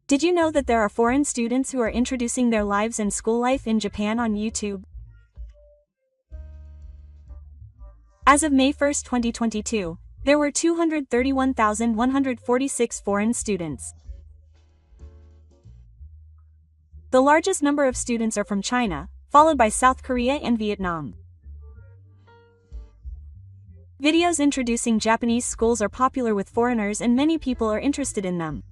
Did you know that there are foreign students who are introducing their lives and school life in Japan on YouTube? As of May 1, 2022, there were 231,146 foreign students. The largest number of students are from China, followed by South Korea and Vietnam. Videos introducing Japanese schools are popular with foreigners and many people are interested in them.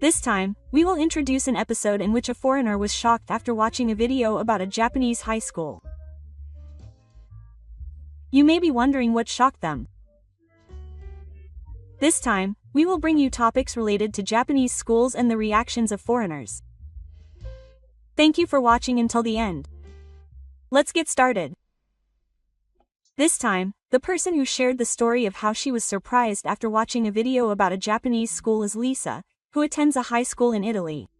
This time, we will introduce an episode in which a foreigner was shocked after watching a video about a Japanese high school. You may be wondering what shocked them. This time, we will bring you topics related to Japanese schools and the reactions of foreigners. Thank you for watching until the end. Let's get started. This time, the person who shared the story of how she was surprised after watching a video about a Japanese school is Lisa, who attends a high school in Italy.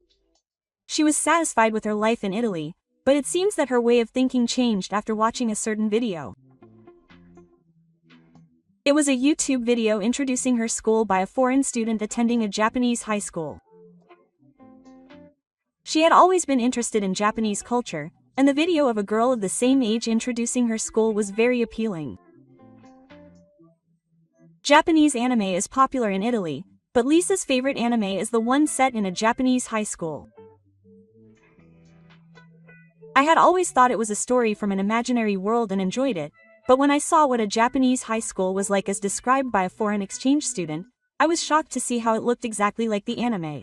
She was satisfied with her life in Italy, but it seems that her way of thinking changed after watching a certain video. It was a YouTube video introducing her school by a foreign student attending a Japanese high school. She had always been interested in Japanese culture, and the video of a girl of the same age introducing her school was very appealing. Japanese anime is popular in Italy, but Lisa's favorite anime is the one set in a Japanese high school. I had always thought it was a story from an imaginary world and enjoyed it, but when I saw what a Japanese high school was like as described by a foreign exchange student, I was shocked to see how it looked exactly like the anime.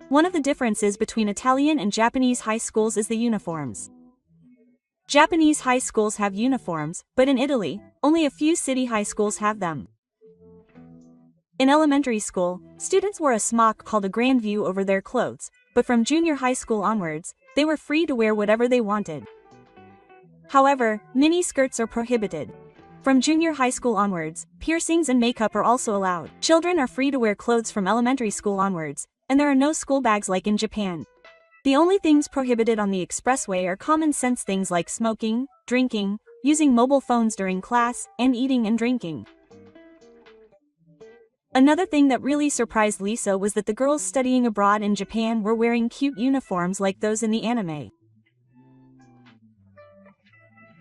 One of the differences between Italian and Japanese high schools is the uniforms. Japanese high schools have uniforms, but in Italy, only a few city high schools have them. In elementary school, students wore a smock called a grand view over their clothes, but from junior high school onwards, they were free to wear whatever they wanted. However, mini skirts are prohibited. From junior high school onwards, piercings and makeup are also allowed. Children are free to wear clothes from elementary school onwards, and there are no school bags like in Japan. The only things prohibited on the expressway are common sense things like smoking, drinking, using mobile phones during class, and eating and drinking. Another thing that really surprised Lisa was that the girls studying abroad in Japan were wearing cute uniforms like those in the anime.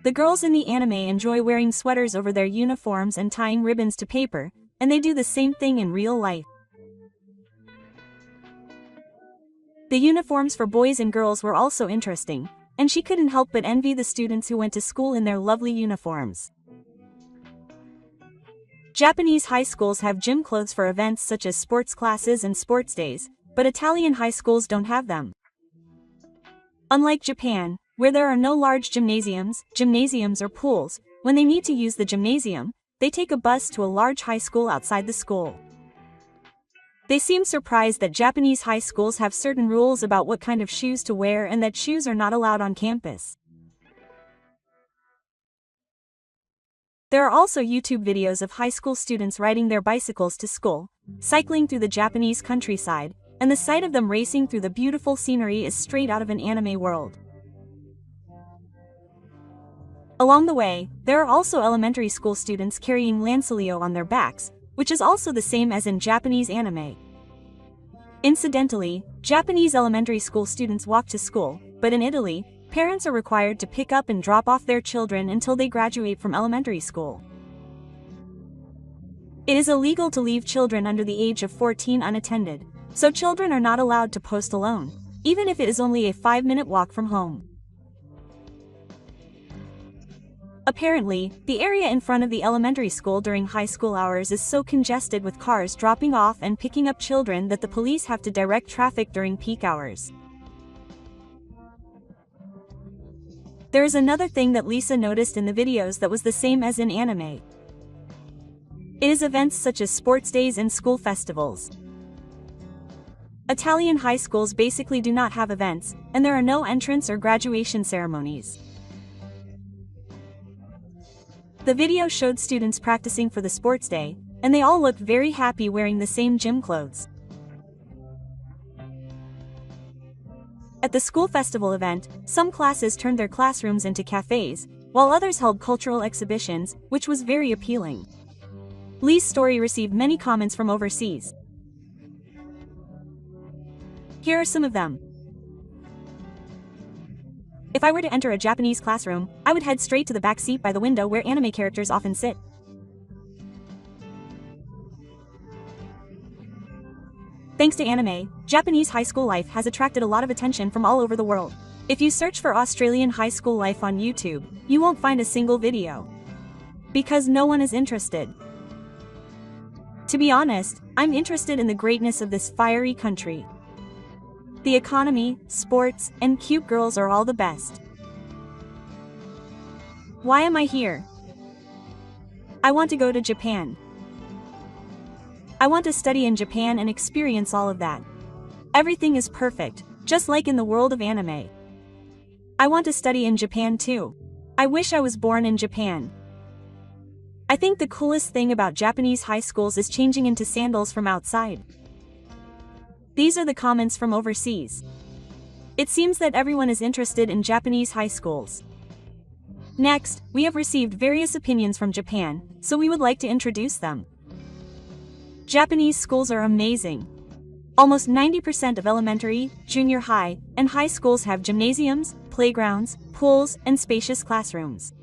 The girls in the anime enjoy wearing sweaters over their uniforms and tying ribbons to paper, and they do the same thing in real life. The uniforms for boys and girls were also interesting, and she couldn't help but envy the students who went to school in their lovely uniforms. Japanese high schools have gym clothes for events such as sports classes and sports days, but Italian high schools don't have them. Unlike Japan, where there are no large gymnasiums or pools, when they need to use the gymnasium, they take a bus to a large high school outside the school. They seem surprised that Japanese high schools have certain rules about what kind of shoes to wear and that shoes are not allowed on campus. There are also YouTube videos of high school students riding their bicycles to school, cycling through the Japanese countryside, and the sight of them racing through the beautiful scenery is straight out of an anime world. Along the way, there are also elementary school students carrying lanceolio on their backs, which is also the same as in Japanese anime. Incidentally, Japanese elementary school students walk to school, but in Italy, parents are required to pick up and drop off their children until they graduate from elementary school. It is illegal to leave children under the age of 14 unattended, so children are not allowed to post alone, even if it is only a 5-minute walk from home. Apparently, the area in front of the elementary school during high school hours is so congested with cars dropping off and picking up children that the police have to direct traffic during peak hours. There is another thing that Lisa noticed in the videos that was the same as in anime. It is events such as sports days and school festivals. Italian high schools basically do not have events, and there are no entrance or graduation ceremonies. The video showed students practicing for the sports day, and they all looked very happy wearing the same gym clothes. At the school festival event, some classes turned their classrooms into cafes, while others held cultural exhibitions, which was very appealing. Lee's story received many comments from overseas. Here are some of them. If I were to enter a Japanese classroom, I would head straight to the back seat by the window where anime characters often sit. Thanks to anime, Japanese high school life has attracted a lot of attention from all over the world. If you search for Australian high school life on YouTube, you won't find a single video. Because no one is interested. To be honest, I'm interested in the greatness of this fiery country. The economy, sports, and cute girls are all the best. Why am I here? I want to go to Japan. I want to study in Japan and experience all of that. Everything is perfect, just like in the world of anime. I want to study in Japan too. I wish I was born in Japan. I think the coolest thing about Japanese high schools is changing into sandals from outside. These are the comments from overseas. It seems that everyone is interested in Japanese high schools. Next, we have received various opinions from Japan, so we would like to introduce them. Japanese schools are amazing. Almost 90% of elementary, junior high, and high schools have gymnasiums, playgrounds, pools, and spacious classrooms.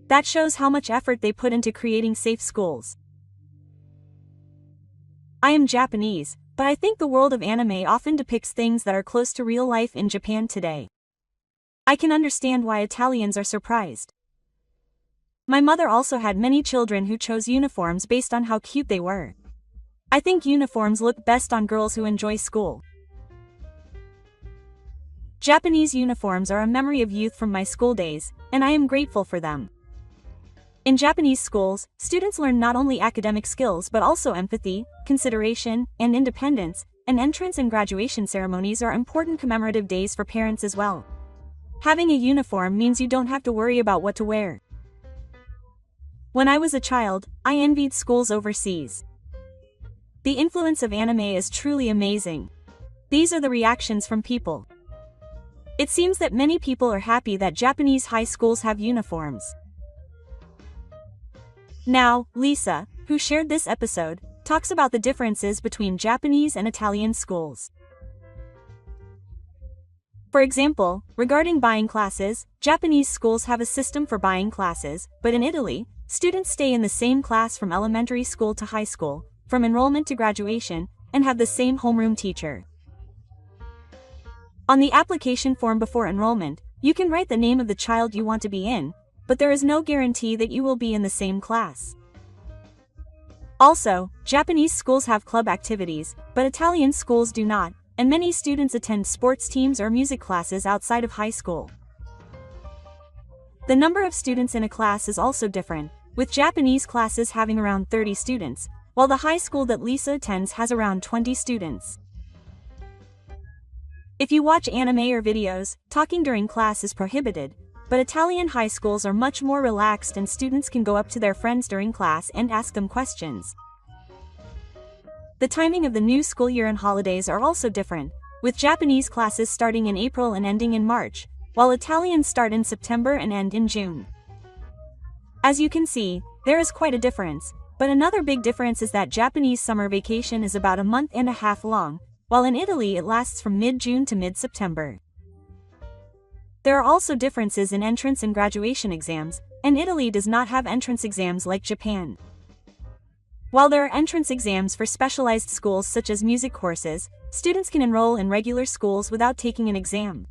That shows how much effort they put into creating safe schools. I am Japanese, but I think the world of anime often depicts things that are close to real life in Japan today. I can understand why Italians are surprised. My mother also had many children who chose uniforms based on how cute they were. I think uniforms look best on girls who enjoy school. Japanese uniforms are a memory of youth from my school days, and I am grateful for them. In Japanese schools, students learn not only academic skills but also empathy, consideration, and independence, and entrance and graduation ceremonies are important commemorative days for parents as well. Having a uniform means you don't have to worry about what to wear. When I was a child, I envied schools overseas. The influence of anime is truly amazing. These are the reactions from people. It seems that many people are happy that Japanese high schools have uniforms. Now, Lisa, who shared this episode, talks about the differences between Japanese and Italian schools. For example, regarding buying classes, Japanese schools have a system for buying classes, but in Italy, students stay in the same class from elementary school to high school, from enrollment to graduation, and have the same homeroom teacher. On the application form before enrollment, you can write the name of the child you want to be in, but there is no guarantee that you will be in the same class. Also, Japanese schools have club activities, but Italian schools do not, and many students attend sports teams or music classes outside of high school. The number of students in a class is also different, with Japanese classes having around 30 students, while the high school that Lisa attends has around 20 students. If you watch anime or videos, talking during class is prohibited, but Italian high schools are much more relaxed and students can go up to their friends during class and ask them questions. The timing of the new school year and holidays are also different, with Japanese classes starting in April and ending in March, while Italians start in September and end in June. As you can see, there is quite a difference, but another big difference is that Japanese summer vacation is about a month and a half long, while in Italy it lasts from mid-June to mid-September. There are also differences in entrance and graduation exams, and Italy does not have entrance exams like Japan. While there are entrance exams for specialized schools such as music courses, students can enroll in regular schools without taking an exam.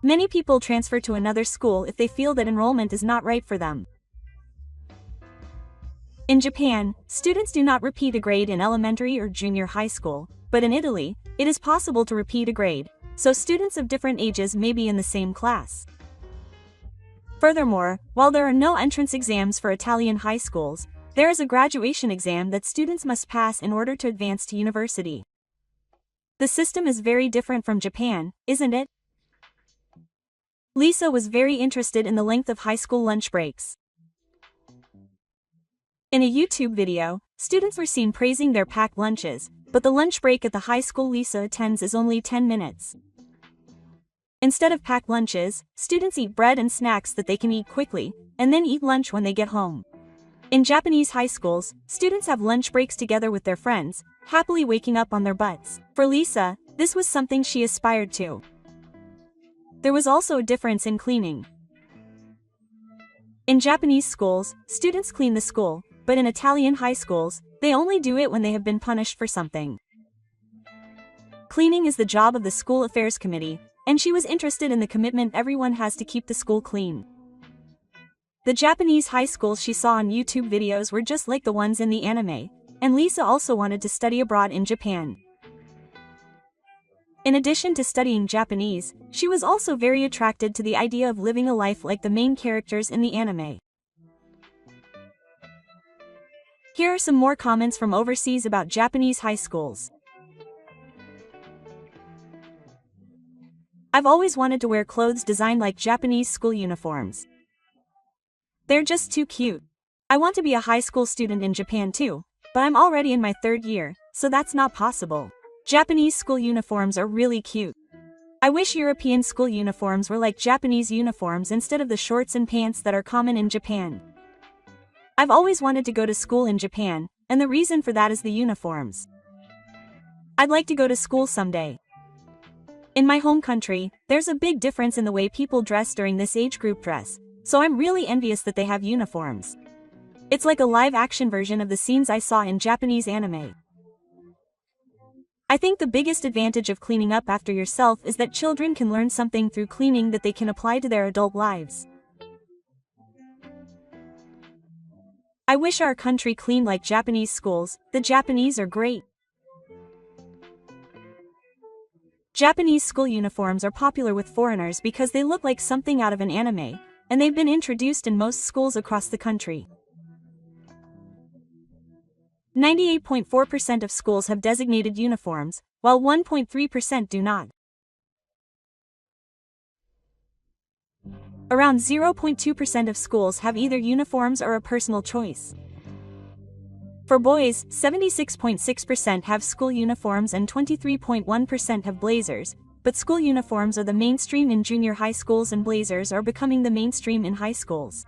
Many people transfer to another school if they feel that enrollment is not right for them. In Japan, students do not repeat a grade in elementary or junior high school, but in Italy, it is possible to repeat a grade, so students of different ages may be in the same class. Furthermore, while there are no entrance exams for Italian high schools, there is a graduation exam that students must pass in order to advance to university. The system is very different from Japan, isn't it? Lisa was very interested in the length of high school lunch breaks. In a YouTube video, students were seen praising their packed lunches, but the lunch break at the high school Lisa attends is only 10 minutes. Instead of packed lunches, students eat bread and snacks that they can eat quickly, and then eat lunch when they get home. In Japanese high schools, students have lunch breaks together with their friends, happily waking up on their butts. For Lisa, this was something she aspired to. There was also a difference in cleaning. In Japanese schools, students clean the school, but in Italian high schools, they only do it when they have been punished for something. Cleaning is the job of the school affairs committee, and she was interested in the commitment everyone has to keep the school clean. The Japanese high schools she saw on YouTube videos were just like the ones in the anime, and Lisa also wanted to study abroad in Japan. In addition to studying Japanese, she was also very attracted to the idea of living a life like the main characters in the anime. Here are some more comments from overseas about Japanese high schools. I've always wanted to wear clothes designed like Japanese school uniforms. They're just too cute. I want to be a high school student in Japan too, but I'm already in my 3rd year, so that's not possible. Japanese school uniforms are really cute. I wish European school uniforms were like Japanese uniforms instead of the shorts and pants that are common in Japan. I've always wanted to go to school in Japan, and the reason for that is the uniforms. I'd like to go to school someday. In my home country, there's a big difference in the way people dress during this age group dress, so I'm really envious that they have uniforms. It's like a live-action version of the scenes I saw in Japanese anime. I think the biggest advantage of cleaning up after yourself is that children can learn something through cleaning that they can apply to their adult lives. I wish our country cleaned like Japanese schools. The Japanese are great. Japanese school uniforms are popular with foreigners because they look like something out of an anime, and they've been introduced in most schools across the country. 98.4% of schools have designated uniforms, while 1.3% do not. Around 0.2% of schools have either uniforms or a personal choice. For boys, 76.6% have school uniforms and 23.1% have blazers, but school uniforms are the mainstream in junior high schools and blazers are becoming the mainstream in high schools.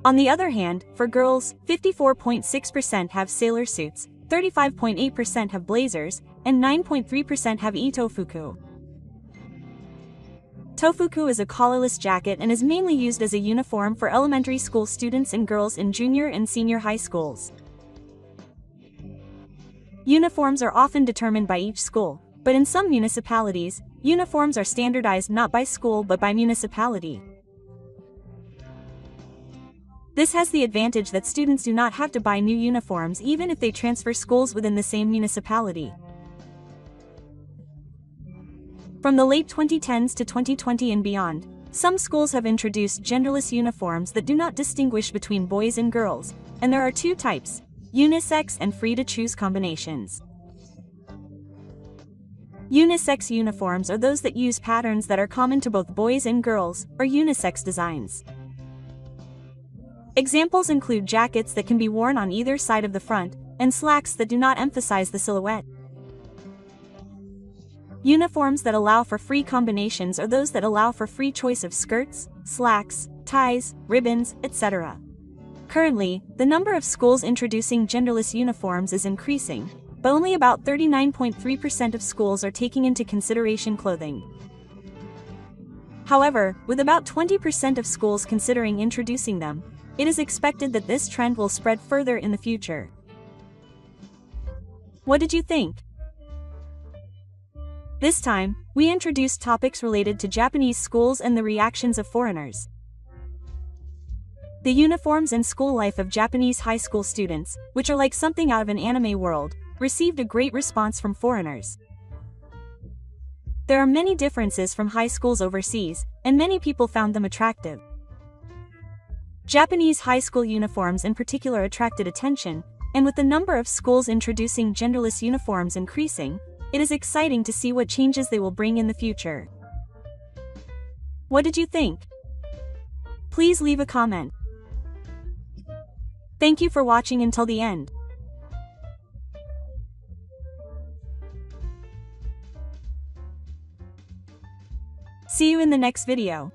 On the other hand, for girls, 54.6% have sailor suits, 35.8% have blazers, and 9.3% have itofuku. Tofuku is a collarless jacket and is mainly used as a uniform for elementary school students and girls in junior and senior high schools. Uniforms are often determined by each school, but in some municipalities, uniforms are standardized not by school but by municipality. This has the advantage that students do not have to buy new uniforms even if they transfer schools within the same municipality. From the late 2010s to 2020 and beyond, some schools have introduced genderless uniforms that do not distinguish between boys and girls, and there are 2 types: unisex and free-to-choose combinations. Unisex uniforms are those that use patterns that are common to both boys and girls, or unisex designs. Examples include jackets that can be worn on either side of the front, and slacks that do not emphasize the silhouette. Uniforms that allow for free combinations are those that allow for free choice of skirts, slacks, ties, ribbons, etc. Currently, the number of schools introducing genderless uniforms is increasing, but only about 39.3% of schools are taking into consideration clothing. However, with about 20% of schools considering introducing them, it is expected that this trend will spread further in the future. What did you think? This time, we introduced topics related to Japanese schools and the reactions of foreigners. The uniforms and school life of Japanese high school students, which are like something out of an anime world, received a great response from foreigners. There are many differences from high schools overseas, and many people found them attractive. Japanese high school uniforms in particular attracted attention, and with the number of schools introducing genderless uniforms increasing, it is exciting to see what changes they will bring in the future. What did you think? Please leave a comment. Thank you for watching until the end. See you in the next video.